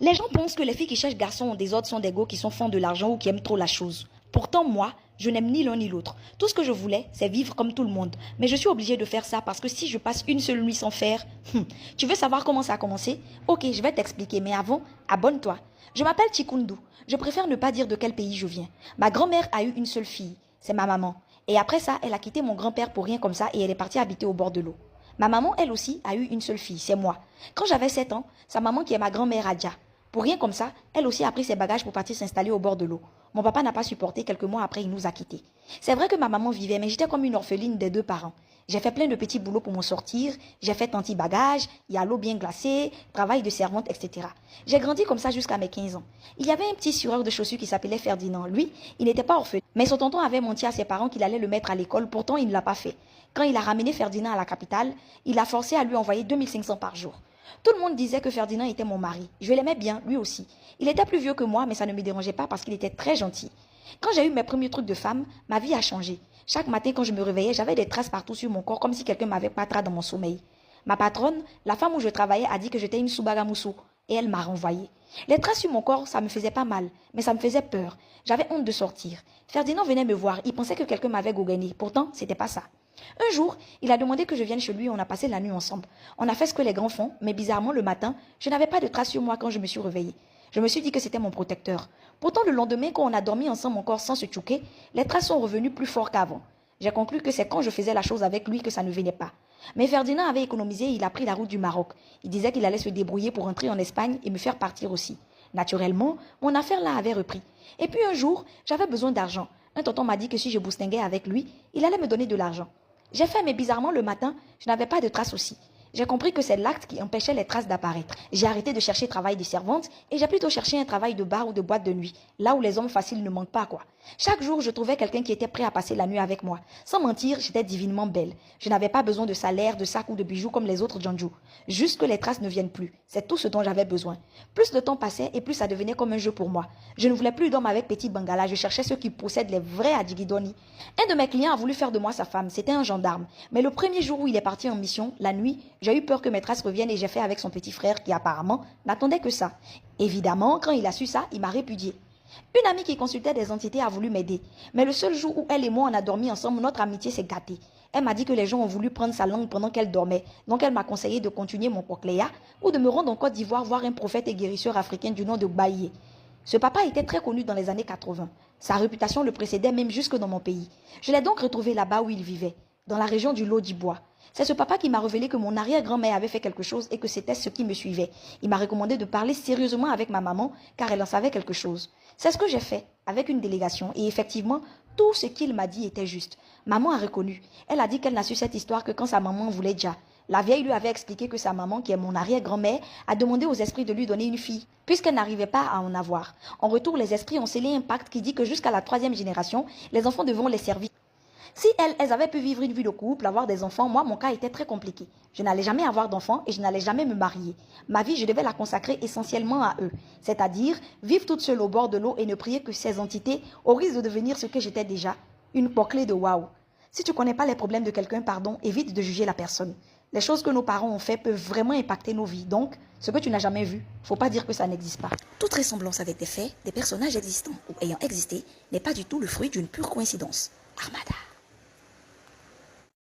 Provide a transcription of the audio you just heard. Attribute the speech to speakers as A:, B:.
A: Les gens pensent que les filles qui cherchent garçons en désordre sont des gars qui sont fans de l'argent ou qui aiment trop la chose. Pourtant, moi, je n'aime ni l'un ni l'autre. Tout ce que je voulais, c'est vivre comme tout le monde. Mais je suis obligée de faire ça parce que si je passe une seule nuit sans faire... Tu veux savoir comment ça a commencé? Ok, je vais t'expliquer, mais avant, abonne-toi. Je m'appelle Chikundu. Je préfère ne pas dire de quel pays je viens. Ma grand-mère a eu une seule fille, c'est ma maman. Et après ça, elle a quitté mon grand-père pour rien comme ça et elle est partie habiter au bord de l'eau. Ma maman, elle aussi, a eu une seule fille, c'est moi. Quand j'avais 7 ans, sa maman qui est ma grand-mère Adja. Pour rien comme ça, elle aussi a pris ses bagages pour partir s'installer au bord de l'eau. Mon papa n'a pas supporté, quelques mois après, il nous a quittés. C'est vrai que ma maman vivait, mais j'étais comme une orpheline des 2 parents. J'ai fait plein de petits boulots pour m'en sortir, j'ai fait anti-bagages, il y a l'eau bien glacée, travail de servante, etc. J'ai grandi comme ça jusqu'à mes 15 ans. Il y avait un petit sureur de chaussures qui s'appelait Ferdinand. Lui, il n'était pas orphelin, mais son tonton avait menti à ses parents qu'il allait le mettre à l'école, pourtant il ne l'a pas fait. Quand il a ramené Ferdinand à la capitale, il a forcé à lui envoyer 2500 par jour. Tout le monde disait que Ferdinand était mon mari. Je l'aimais bien, lui aussi. Il était plus vieux que moi, mais ça ne me dérangeait pas parce qu'il était très gentil. Quand j'ai eu mes premiers trucs de femme, ma vie a changé. Chaque matin, quand je me réveillais, j'avais des traces partout sur mon corps, comme si quelqu'un m'avait patraqué dans mon sommeil. Ma patronne, la femme où je travaillais, a dit que j'étais une Subagamusu, et elle m'a renvoyée. Les traces sur mon corps, ça me faisait pas mal, mais ça me faisait peur. J'avais honte de sortir. Ferdinand venait me voir, il pensait que quelqu'un m'avait gouverné. Pourtant, c'était pas ça. Un jour, il a demandé que je vienne chez lui et on a passé la nuit ensemble. On a fait ce que les grands font, mais bizarrement, le matin, je n'avais pas de traces sur moi quand je me suis réveillée. Je me suis dit que c'était mon protecteur. Pourtant, le lendemain, quand on a dormi ensemble encore sans se choquer, les traces sont revenues plus fortes qu'avant. J'ai conclu que c'est quand je faisais la chose avec lui que ça ne venait pas. Mais Ferdinand avait économisé et il a pris la route du Maroc. Il disait qu'il allait se débrouiller pour entrer en Espagne et me faire partir aussi. Naturellement, mon affaire là avait repris. Et puis un jour, j'avais besoin d'argent. Un tonton m'a dit que si je boustinguais avec lui, il allait me donner de l'argent. J'ai fait, mais bizarrement, le matin, je n'avais pas de traces aussi. J'ai compris que c'est l'acte qui empêchait les traces d'apparaître. J'ai arrêté de chercher travail de servante et j'ai plutôt cherché un travail de bar ou de boîte de nuit, là où les hommes faciles ne manquent pas, quoi. Chaque jour, je trouvais quelqu'un qui était prêt à passer la nuit avec moi. Sans mentir, j'étais divinement belle. Je n'avais pas besoin de salaire, de sac ou de bijoux comme les autres Janju. Juste que les traces ne viennent plus. C'est tout ce dont j'avais besoin. Plus le temps passait et plus ça devenait comme un jeu pour moi. Je ne voulais plus d'hommes avec petit bangala. Je cherchais ceux qui possèdent les vrais Adigidoni. Un de mes clients a voulu faire de moi sa femme. C'était un gendarme. Mais le premier jour où il est parti en mission, la nuit, j'ai eu peur que mes traces reviennent et j'ai fait avec son petit frère qui apparemment n'attendait que ça. Évidemment, quand il a su ça, il m'a répudié. Une amie qui consultait des entités a voulu m'aider. Mais le seul jour où elle et moi on a dormi ensemble, notre amitié s'est gâtée. Elle m'a dit que les gens ont voulu prendre sa langue pendant qu'elle dormait. Donc elle m'a conseillé de continuer mon cochléa ou de me rendre en Côte d'Ivoire voir un prophète et guérisseur africain du nom de Baye. Ce papa était très connu dans les années 80. Sa réputation le précédait même jusque dans mon pays. Je l'ai donc retrouvé là-bas où il vivait, dans la région du Lodibois. C'est ce papa qui m'a révélé que mon arrière-grand-mère avait fait quelque chose et que c'était ce qui me suivait. Il m'a recommandé de parler sérieusement avec ma maman car elle en savait quelque chose. C'est ce que j'ai fait avec une délégation et effectivement, tout ce qu'il m'a dit était juste. Maman a reconnu. Elle a dit qu'elle n'a su cette histoire que quand sa maman voulait déjà. La vieille lui avait expliqué que sa maman, qui est mon arrière-grand-mère, a demandé aux esprits de lui donner une fille, puisqu'elle n'arrivait pas à en avoir. En retour, les esprits ont scellé un pacte qui dit que jusqu'à la 3e génération, les enfants devront les servir. Si elles avaient pu vivre une vie de couple, avoir des enfants, moi, mon cas était très compliqué. Je n'allais jamais avoir d'enfants et je n'allais jamais me marier. Ma vie, je devais la consacrer essentiellement à eux. C'est-à-dire, vivre toute seule au bord de l'eau et ne prier que ces entités, au risque de devenir ce que j'étais déjà, une clé de waouh. Si tu ne connais pas les problèmes de quelqu'un, pardon, évite de juger la personne. Les choses que nos parents ont fait peuvent vraiment impacter nos vies. Donc, ce que tu n'as jamais vu, faut pas dire que ça n'existe pas. Toute ressemblance avec des faits, des personnages existants ou ayant existé, n'est pas du tout le fruit d'une pure coïncidence. Armada.